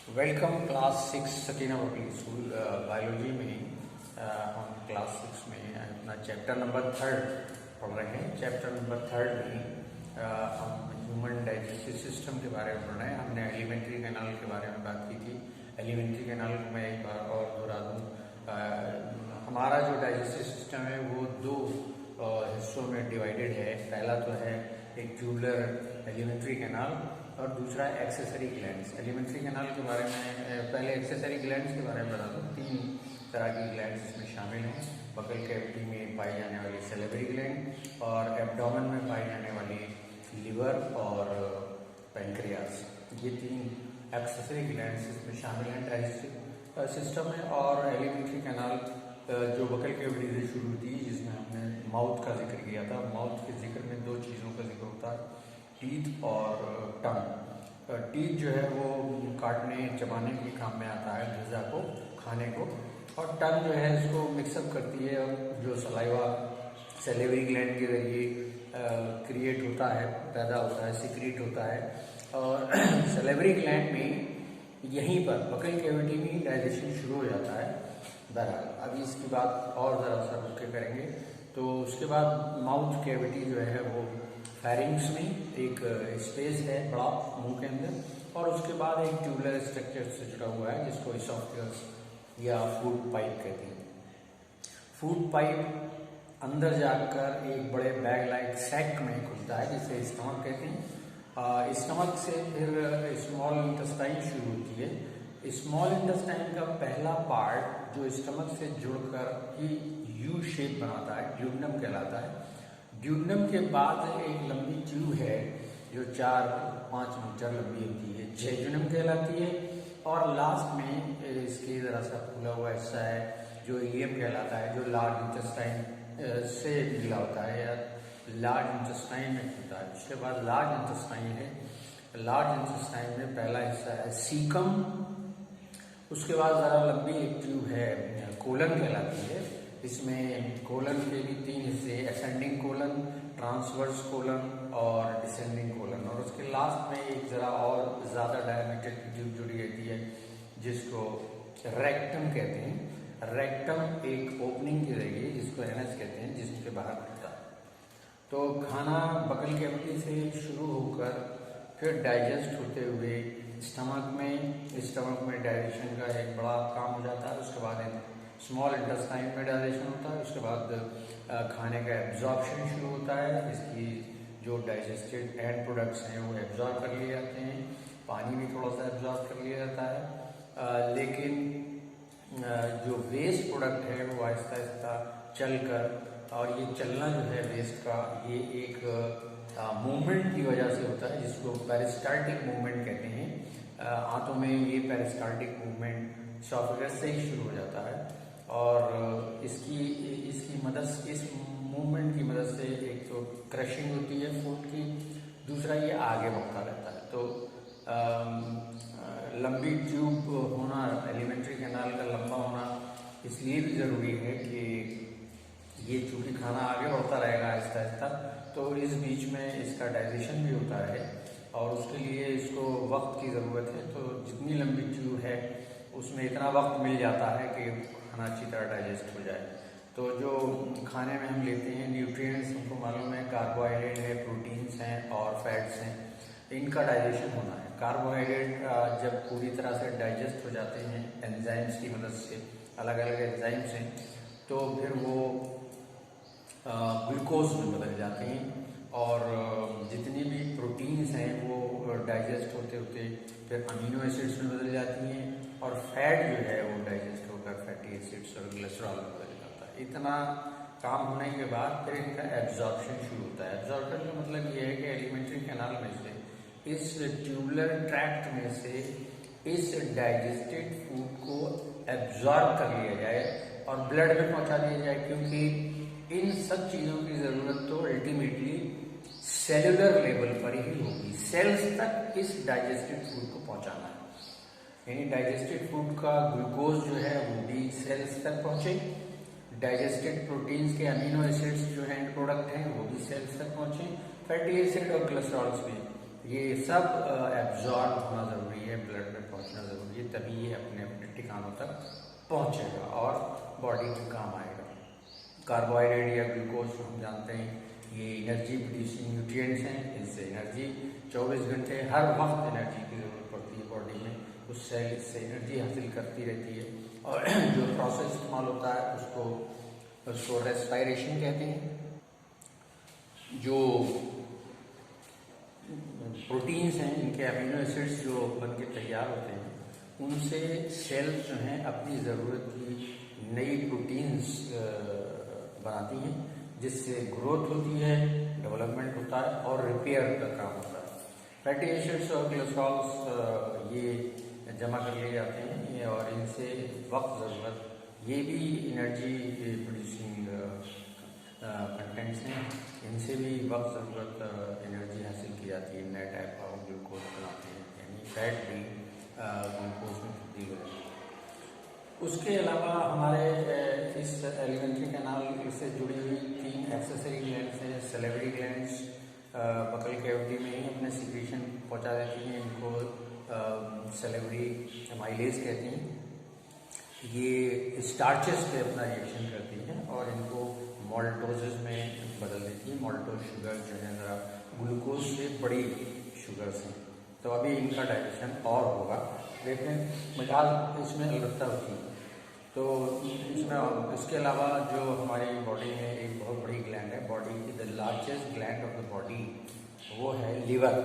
Welcome class 6 Sakina public school biology में हम class 6 में अपना चैप्टर नंबर 3 पढ़ रहे हैं। चैप्टर नंबर 3 में हम ह्यूमन डाइजेस्टिव सिस्टम के बारे में पढ़ रहे हैं। हमने एलिमेंट्री कैनाल के बारे में बात की थी। एलिमेंट्री कैनाल को मैं एक बार और दोहरा दूँ। हमारा जो डाइजेस्टिव सिस्टम है वो दो हिस्सों में डिवाइडेड है। पहला तो है एक ट्यूबुलर एलिमेंट्री कैनाल और दूसरा एक्सेसरी ग्लैंड्स। एलिमेंट्री कैनाल के बारे में पहले एक्सेसरी ग्लैंड्स के बारे में बता दूँ। 3 तरह की ग्लैंड्स इसमें शामिल हैं। बकल कैविटी में पाई जाने वाली सैलिवरी ग्लैंड और एब्डोमेन में पाई जाने वाली लिवर और पैंक्रियास। ये 3 एक्सेसरी ग्लैंड्स इसमें शामिल हैं डाइजेस्टिव सिस्टम में। और एलिमेंट्री कैनाल जो बकल कैविटी से शुरू होती है, जिसमें हमने माउथ का जिक्र किया था। माउथ के जिक्र में 2 चीज़ों का जिक्र होता है, टीथ और टंग। टीथ जो है वो काटने चबाने के काम में आता है ग़िज़ा को, खाने को, और टंग जो है इसको मिक्सअप करती है। और जो सलाइवा सैलिवरी ग्लैंड के जरिए क्रिएट होता है, पैदा होता है, सिक्रीट होता है। और सैलिवरी ग्लैंड में यहीं पर बकल कैविटी में डाइजेशन शुरू हो जाता है। बहरहाल अभी इसकी बात और ज़रा सा रुक के करेंगे। तो उसके बाद माउथ कैविटी जो है वो फेरिंग्स में एक स्पेस है बड़ा मुंह के अंदर, और उसके बाद एक ट्यूबुलर स्ट्रक्चर से जुड़ा हुआ है जिसको इसोफेगस या फूड पाइप कहते हैं। फूड पाइप अंदर जाकर एक बड़े बैग लाइक सैक में खुलता है जिसे स्टमक कहते हैं। स्टमक से फिर स्मॉल इंटेस्टाइन शुरू होती है। स्मॉल इंटेस्टाइन का पहला पार्ट जो स्टमक से जुड़कर ही यू शेप बनाता है, ड्यूडनम कहलाता है। ड्यूडनम के बाद एक लंबी ट्यूब है जो 4-5 मीटर लंबी होती है, जेजुनम कहलाती है। और लास्ट में इसके ज़रा सा फूला हुआ हिस्सा है जो इलियम कहलाता है, जो लार्ज इंटेस्टाइन से मिला होता है या लार्ज इंटेस्टाइन में होता है। उसके बाद लार्ज इंटेस्टाइन है। लार्ज इंटेस्टाइन में पहला हिस्सा है सीकम। उसके बाद ज़रा लंबी एक ट्यूब है, कोलन कहलाती है। इसमें कोलन के भी 3 हिस्से, असेंडिंग कोलन, ट्रांसवर्स कोलन और डिसेंडिंग कोलन। और उसके लास्ट में एक ज़रा और ज़्यादा डायमीटर की ट्यूब जुड़ी रहती है जिसको रेक्टम कहते हैं। रेक्टम एक ओपनिंग के जरिए, जिसको एनस कहते हैं, जिसके बाहर खुलता है। तो खाना बकल कैविटी से शुरू होकर फिर डाइजेस्ट होते हुए स्टमक में डाइजेशन का एक बड़ा काम हो जाता है। उसके बाद स्मॉल इंटेस्टाइन में डाइजेशन होता है। उसके बाद खाने का एब्जॉर्प्शन शुरू होता है। इसकी जो डाइजेस्टेड एंड प्रोडक्ट्स हैं वो एब्जॉर्ब कर लिए जाते हैं। पानी भी थोड़ा सा एब्जॉर्ब कर लिया जाता है। लेकिन जो वेस्ट प्रोडक्ट है वो आहिस्ता आहिस्ता चलकर, और ये चलना जो है वेस्ट का, ये एक मूवमेंट की वजह से होता है जिसको पेरिस्टाल्टिक मूवमेंट कहते हैं। आंतों में ये पेरिस्टाल्टिक मूवमेंट इसोफेगस से ही शुरू हो जाता है। और इसकी मदद, इस मूवमेंट की मदद से एक तो क्रशिंग होती है फूड की, दूसरा ये आगे बढ़ता रहता है। तो लंबी ट्यूब होना, एलिमेंट्री कैनाल का लंबा होना इसलिए भी ज़रूरी है कि ये चूँकि खाना आगे बढ़ता रहेगा आहिस्ता आहिस्ता, तो इस बीच में इसका डाइजेशन भी होता है और उसके लिए इसको वक्त की ज़रूरत है। तो जितनी लंबी ट्यूब है उसमें इतना वक्त मिल जाता है कि खाना अच्छी तरह डाइजेस्ट हो जाए। तो जो खाने में हम लेते हैं न्यूट्रिएंट्स, हमको मालूम है कार्बोहाइड्रेट है, प्रोटीन्स हैं और फैट्स हैं, इनका डाइजेशन होना है। कार्बोहाइड्रेट जब पूरी तरह से डाइजेस्ट हो जाते हैं एंजाइम्स की मदद से, अलग अलग एंजाइम्स हैं, तो फिर वो ग्लूकोज में बदल जाते हैं। और जितनी भी प्रोटीन्स हैं वो डाइजेस्ट होते होते फिर अमीनो एसिड्स में बदल जाती हैं, और फैट जो है वो डाइजेस्ट होकर फैटी एसिड्स और ग्लिसरॉल में बदल जाता है। इतना काम होने के बाद फिर इनका एब्जॉर्प्शन शुरू होता है। एब्जॉर्प्शन का मतलब ये है कि एलिमेंट्री कैनाल में से, इस ट्यूबुलर ट्रैक्ट में से इस डाइजेस्टेड फूड को एब्जॉर्ब कर लिया जाए और ब्लड में पहुंचा दिया जाए, क्योंकि इन सब चीज़ों की ज़रूरत तो अल्टीमेटली सेलुलर लेवल पर ही होगी। सेल्स तक इस डाइजेस्टेड फूड को पहुंचाना है, यानी डाइजेस्टेड फूड का ग्लूकोज जो है वो भी सेल्स तक पहुंचे, डाइजेस्टेड प्रोटीन्स के अमीनो एसिड्स जो है एंड प्रोडक्ट हैं वो भी सेल्स तक पहुंचे, फैटी एसिड और कोलेस्ट्रॉल्स भी, ये सब एब्जॉर्ब होना ज़रूरी है, ब्लड में पहुंचना ज़रूरी है। होगी, तभी ये अपने अपने ठिकानों तक पहुंचेगा और बॉडी में काम आएगा। कार्बोहाइड्रेट या ग्लूकोज हम जानते हैं ये एनर्जी प्रोड्यूसिंग न्यूट्रिएंट्स हैं। इससे एनर्जी 24 घंटे हर वक्त एनर्जी की ज़रूरत पड़ती है बॉडी में, उस सेल से एनर्जी हासिल करती रहती है। और जो प्रोसेस इस्तेमाल होता है उसको रेस्पायरेशन कहते हैं। जो प्रोटीन्स हैं, इनके अमीनो एसिड्स जो बन के तैयार होते हैं, उनसे सेल्स जो हैं अपनी ज़रूरत की नई प्रोटीन्स बनाती हैं, जिससे ग्रोथ होती है, डेवलपमेंट होता है और रिपेयर का काम होता है। फैटी एसिड्स और कोलेस्ट्रॉल्स ये जमा कर लिए जाते हैं ये, और इनसे वक्त ज़रूरत, ये भी एनर्जी प्रोड्यूसिंग कंटेंट्स हैं, इनसे भी वक्त ज़रूरत एनर्जी हासिल की जाती है। नए टाइप का ग्लूकोज बनाते हैं, यानी फैट भी ग्लूकोज में तब्दील हो जाती है। उसके अलावा हमारे इस एलिमेंट्री कैनाल से जुड़ी हुई 3 एक्सेसरी ग्लैंड्स हैं। सैलिवरी ग्लैंड्स बकल कैविटी में ही अपने सिक्रीशन पहुंचा देती हैं, इनको सैलिवरी एमाइलेज कहते हैं। ये स्टार्चेस पे अपना रिएक्शन करती हैं और इनको मॉल्टोजेस में बदल देती है। मॉल्टोज शुगर जो है ज़रा ग्लूकोज से बड़ी शुगर्स हैं, तो अभी इनका डाइजेशन और होगा, लेकिन मिठास इसमें अलबत्ता होती है। तो इसमें इसके अलावा जो हमारी बॉडी में एक बहुत बड़ी ग्लैंड है, बॉडी की the largest gland of the body, वो है लिवर।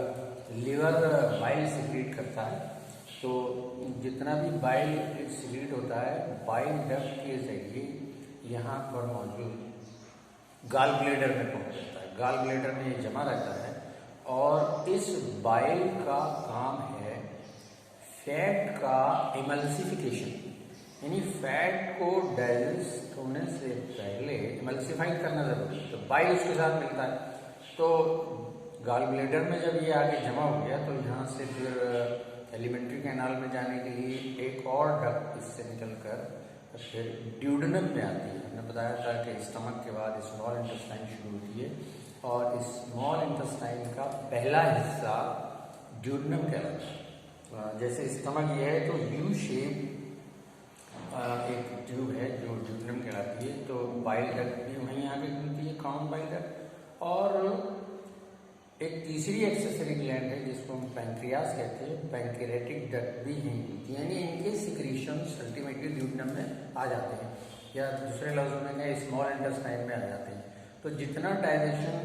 लिवर बाइल सिक्रीट करता है, तो जितना भी बाइल सिक्रीट होता है बाइल डक्ट के जरिए यहाँ पर मौजूद गाल ब्लेडर में पहुँच जाता है। गाल ब्लेडर में ये जमा रहता है और इस बाइल का काम है फैट का इमल्सिफिकेशन, यानी फैट को डाइजेस्ट होने से पहले इमल्सिफाई करना जरूरी है, तो बाइल उसके साथ मिलता है। तो गाल ब्लेडर में जब ये आगे जमा हो गया तो यहाँ से फिर एलिमेंट्री कैनाल में जाने के लिए एक और डक्ट इससे निकलकर फिर ड्यूडेनम में आती है। हमने बताया था कि स्टमक के बाद स्मॉल इंटेस्टाइन शुरू होती है और स्मॉल इंटेस्टाइन का पहला हिस्सा ड्यूडेनम कहलाता है। जैसे स्टमक ये है तो यू शेप एक ट्यूब है जो ड्यूडेनम कहलाती है, तो बाइल डक्ट भी वहीं आगे खुलती है, कॉमन बाइल डक्ट। और एक तीसरी एक्सेसरी ग्लैंड है जिसको हम पैंक्रियास कहते हैं, पैंक्रियाटिक डक्ट भी यहीं होती है, यानी इनके सिक्रीशंस अल्टीमेटली ड्यूडेनम में आ जाते हैं, या दूसरे लफ्ज़ों में कहें स्मॉल इंटेस्टाइन में आ जाते हैं। तो जितना डाइजेशन,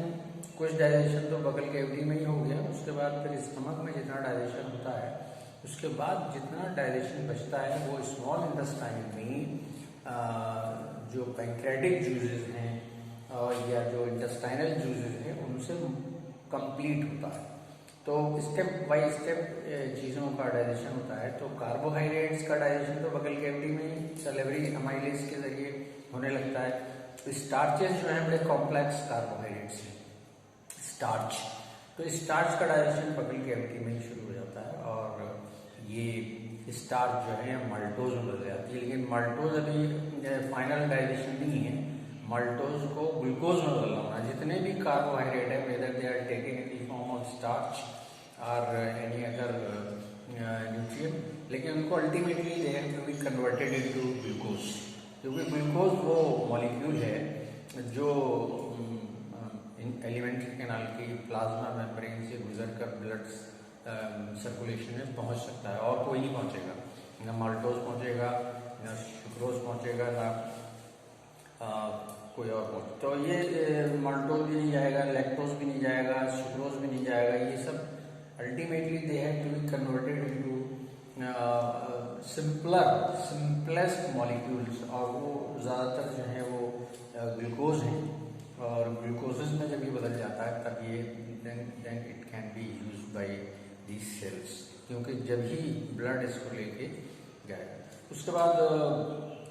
कुछ डाइजेशन तो बगल कैविटी में ही हो गया, उसके बाद फिर स्टमक में जितना डाइजेशन होता है, उसके बाद जितना डाइजेशन बचता है वो स्मॉल इंटेस्टाइन में जो पैंक्रियाटिक जूसेस हैं या जो इंटेस्टाइनल जूसेस हैं उनसे कंप्लीट होता है। तो स्टेप बाय स्टेप चीज़ों का डाइजेशन होता है। तो कार्बोहाइड्रेट्स का डाइजेशन तो बगल कैविटी में सैलिवरी एमाइलेज के जरिए होने लगता है। स्टार्चेस जो हैं बड़े कॉम्प्लेक्स कार्बोहाइड्रेट्स हैं, स्टार्च, तो स्टार्च का डाइजेशन बगल कैविटी में ही शुरू हो जाता है और ये स्टार्च जो है माल्टोज में बदल जाती है। लेकिन माल्टोज अभी फाइनल डाइजेशन नहीं है, माल्टोज को ग्लूकोज में बदलना होना। जितने भी कार्बोहाइड्रेट है, whether they are taken in the form of starch और एनी अदर न्यूट्रिएंट, लेकिन उनको ultimately they have to be converted into glucose, क्योंकि ग्लूकोज वो मॉलिक्यूल है जो एलिमेंट्री कैनाल की प्लाज्मा मेम्ब्रेन से गुजरकर ब्लड सर्कुलेशन में पहुंच सकता है, और कोई नहीं पहुंचेगा, ना माल्टोज पहुंचेगा, ना सुक्रोज पहुंचेगा, ना कोई और पहुंचे। तो ये माल्टोज भी नहीं जाएगा, लैक्टोज भी नहीं जाएगा, सुक्रोज भी नहीं जाएगा, ये सब ultimately they have to be converted into simplest molecules, और वो ज़्यादातर जो है वो ग्लूकोज हैं, और ग्लूकोजेस में जब ये बदल जाता है तब ये then it can be used by these cells, क्योंकि जब ही ब्लड इसको लेके जाएगा। उसके बाद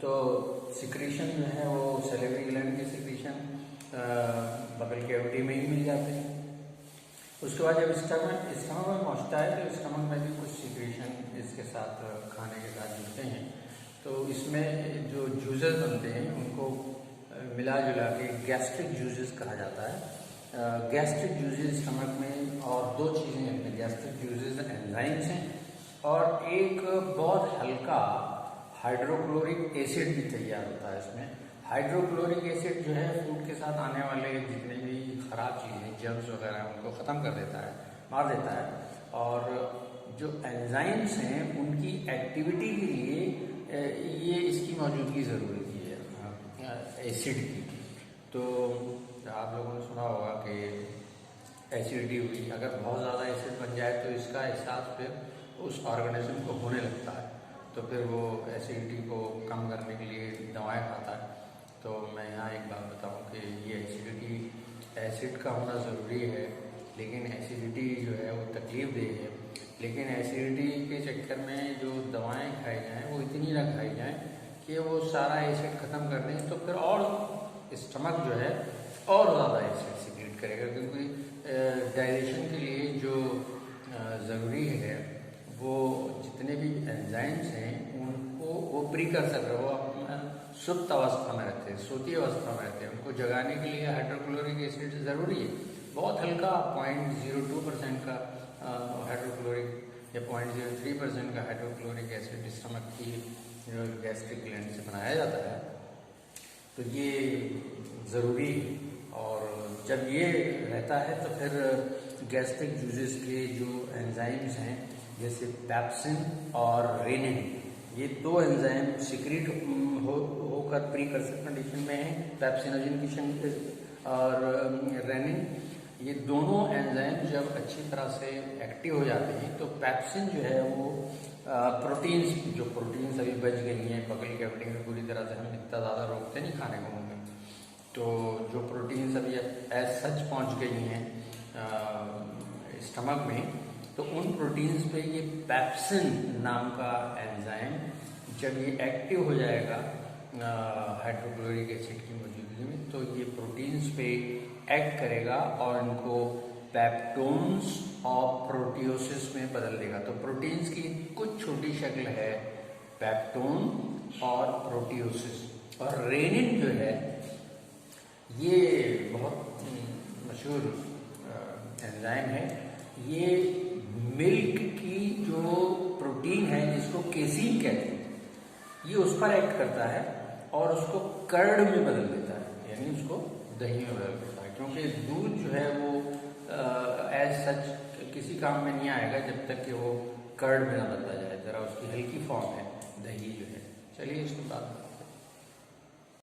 तो सिक्रीशन जो है वो सैलिवरी ग्लैंड के सिक्रीशन बगल कैविटी में ही मिल जाते हैं। उसके बाद जब स्टमक में पहुंचता है तो स्टमक में भी कुछ सिक्रीशन इसके साथ खाने के साथ जुड़ते हैं, तो इसमें जो जूसेस बनते हैं उनको मिला जुला के गैस्ट्रिक जूसेस कहा जाता है। गैस्ट्रिक जूसेस स्टमक में, और दो चीज़ें हैं, गैस्ट्रिक जूसेस एंजाइम्स हैं और एक बहुत हल्का हाइड्रोक्लोरिक एसिड भी तैयार होता है इसमें। हाइड्रोक्लोरिक एसिड जो है फूड के साथ आने वाले जितने भी खराब चीज़ें, जर्म्स वगैरह, उनको ख़त्म कर देता है, मार देता है। और जो एंजाइम्स हैं उनकी एक्टिविटी के लिए ये इसकी मौजूदगी ज़रूरी है एसिड की। तो आप लोगों ने सुना होगा कि एसिडिटी हुई, अगर बहुत ज़्यादा एसिड बन जाए तो इसका एहसास फिर उस ऑर्गेनिज्म को होने लगता है, तो फिर वो एसिडिटी को कम करने के लिए दवाएं खाता है। तो मैं यहाँ एक बात बताऊँ कि ये एसिडिटी, एसिड का होना ज़रूरी है, लेकिन एसिडिटी जो है वो तकलीफ़देह है। लेकिन एसिडिटी के चक्कर में जो दवाएं खाई जाएँ वो इतनी ना खाई जाएँ कि वो सारा एसिड ख़त्म कर दें, तो फिर और स्टमक जो है और ज़्यादा एसिड सिक्रीट करेगा, क्योंकि डाइजेशन के लिए जो ज़रूरी है वो जितने भी एंजाइम्स हैं उनको वो प्रीकर्सर है, वो सुप्त अवस्था में रहते हैं, सोती अवस्था में रहते हैं, उनको जगाने के लिए हाइड्रोक्लोरिक एसिड ज़रूरी है। बहुत हल्का 0.02% का हाइड्रोक्लोरिक या 0.03% का हाइड्रोक्लोरिक एसिड स्टमक की गैस्ट्रिक ग्लैंड से बनाया जाता है, तो ये ज़रूरी है। और जब ये रहता है तो फिर गैस्ट्रिक जूसेस के जो एंजाइम्स हैं जैसे पैप्सिन और रेनिन, ये दो एंजाइम सिक्रीट होकर प्रीकर्सर कंडीशन में है, पैप्सिनोजन और रेनिन, ये दोनों एंजाइम जब अच्छी तरह से एक्टिव हो जाते हैं तो पैप्सिन जो है वो प्रोटीन्स, जो प्रोटीन्स अभी बच गई हैं बकल कैविटी में पूरी तरह से, हम इतना ज़्यादा रोकते नहीं खाने को मुँह में, तो जो प्रोटीन्स अभी एज सच पहुँच गई हैं स्टमक में, तो उन प्रोटीन्स पे ये पैप्सिन नाम का एंजाइम जब ये एक्टिव हो जाएगा हाइड्रोक्लोरिक एसिड की मौजूदगी में, तो ये प्रोटीन्स पे एक्ट करेगा और इनको पेप्टोन्स और प्रोटियोसिस में बदल देगा। तो प्रोटीन्स की कुछ छोटी शक्ल है पेप्टोन और प्रोटियोसिस। और रेनिन जो है ये बहुत मशहूर एंजाइम है, ये मिल्क की जो प्रोटीन है जिसको केसीन कहते हैं, ये उस पर एक्ट करता है और उसको कर्ड में बदल देता है, यानी उसको दही में बदल देता है, क्योंकि दूध जो है वो एज सच किसी काम में नहीं आएगा जब तक कि वो कर्ड में ना बदला जाए, जरा उसकी हल्की फॉर्म है दही जो है। चलिए इसके बाद